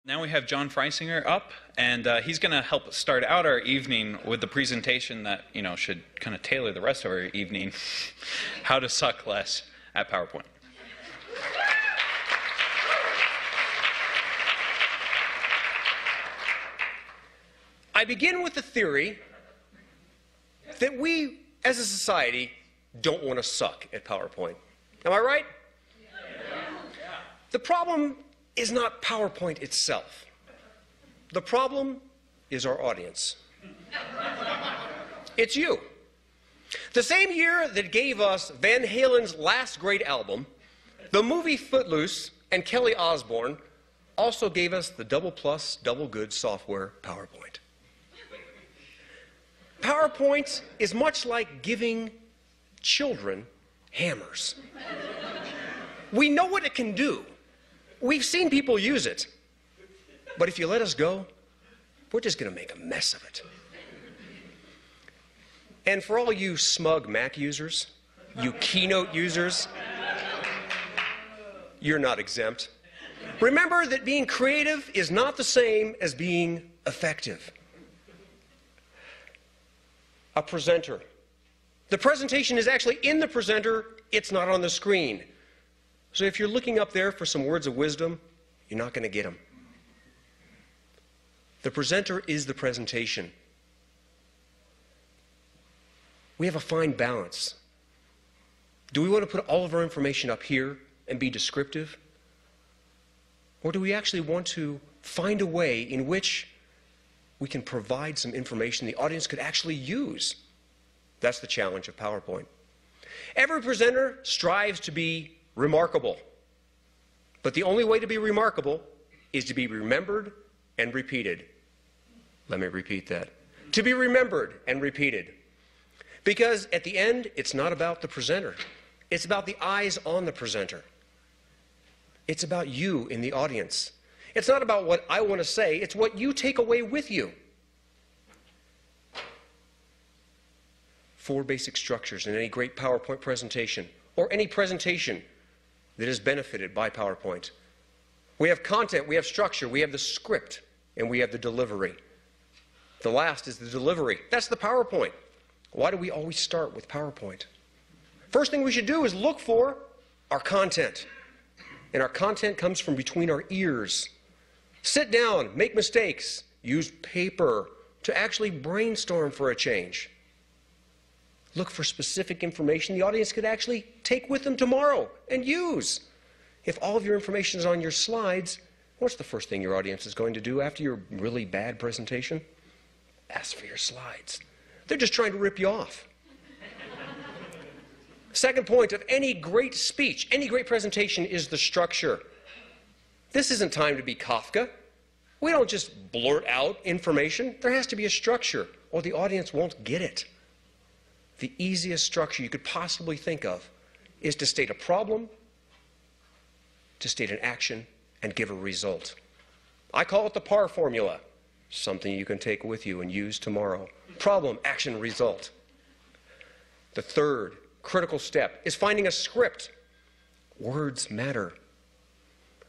Now we have John Freisinger up, and he's going to help start out our evening with the presentation that, should kind of tailor the rest of our evening, how to suck less at PowerPoint. I begin with the theory that we, as a society, don't want to suck at PowerPoint. Am I right? Yeah. The problem is not PowerPoint itself. The problem is our audience. It's you. The same year that gave us Van Halen's last great album, the movie Footloose, and Kelly Osbourne also gave us the double plus, double good software PowerPoint. PowerPoint is much like giving children hammers. We know what it can do. We've seen people use it. But if you let us go, we're just going to make a mess of it. And for all you smug Mac users, you Keynote users, you're not exempt. Remember that being creative is not the same as being effective. A presenter. The presentation is actually in the presenter, it's not on the screen. So if you're looking up there for some words of wisdom, you're not going to get them. The presenter is the presentation. We have a fine balance. Do we want to put all of our information up here and be descriptive? Or do we actually want to find a way in which we can provide some information the audience could actually use? That's the challenge of PowerPoint. Every presenter strives to be remarkable. But the only way to be remarkable is to be remembered and repeated. Let me repeat that. To be remembered and repeated. Because at the end, it's not about the presenter. It's about the eyes on the presenter. It's about you in the audience. It's not about what I want to say. It's what you take away with you. 4 basic structures in any great PowerPoint presentation, or any presentation that is benefited by PowerPoint. We have content, we have structure, we have the script, and we have the delivery. The last is the delivery. That's the PowerPoint. Why do we always start with PowerPoint? First thing we should do is look for our content. And our content comes from between our ears. Sit down, make mistakes, use paper to actually brainstorm for a change. Look for specific information the audience could actually take with them tomorrow and use. If all of your information is on your slides, what's the first thing your audience is going to do after your really bad presentation? Ask for your slides. They're just trying to rip you off. Second point of any great speech, any great presentation is the structure. This isn't time to be Kafka. We don't just blurt out information. There has to be a structure, or the audience won't get it. The easiest structure you could possibly think of is to state a problem, to state an action, and give a result. I call it the PAR formula, something you can take with you and use tomorrow. Problem, action, result. The third critical step is finding a script. Words matter.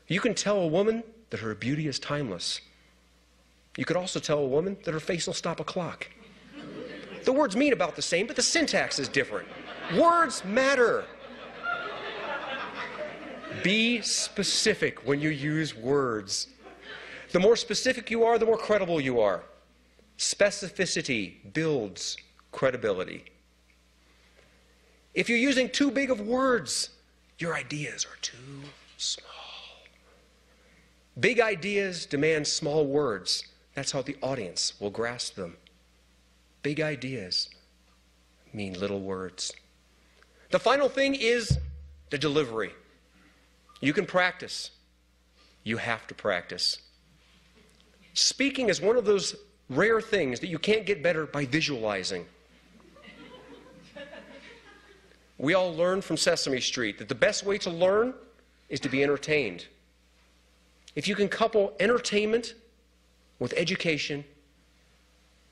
You can tell a woman that her beauty is timeless. You could also tell a woman that her face will stop a clock. The words mean about the same, but the syntax is different. Words matter. Be specific when you use words. The more specific you are, the more credible you are. Specificity builds credibility. If you're using too big of words, your ideas are too small. Big ideas demand small words. That's how the audience will grasp them. Big ideas mean little words. The final thing is the delivery. You can practice. You have to practice. Speaking is one of those rare things that you can't get better by visualizing. We all learned from Sesame Street that the best way to learn is to be entertained. If you can couple entertainment with education,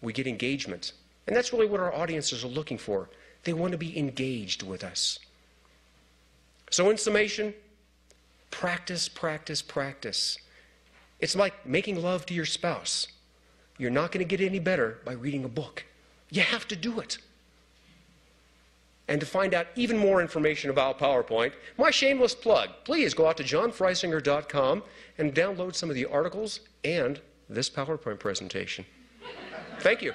we get engagement. And that's really what our audiences are looking for. They want to be engaged with us. So in summation, practice, practice, practice. It's like making love to your spouse. You're not going to get any better by reading a book. You have to do it. And to find out even more information about PowerPoint, my shameless plug, please go out to johnfreisinger.com and download some of the articles and this PowerPoint presentation. Thank you.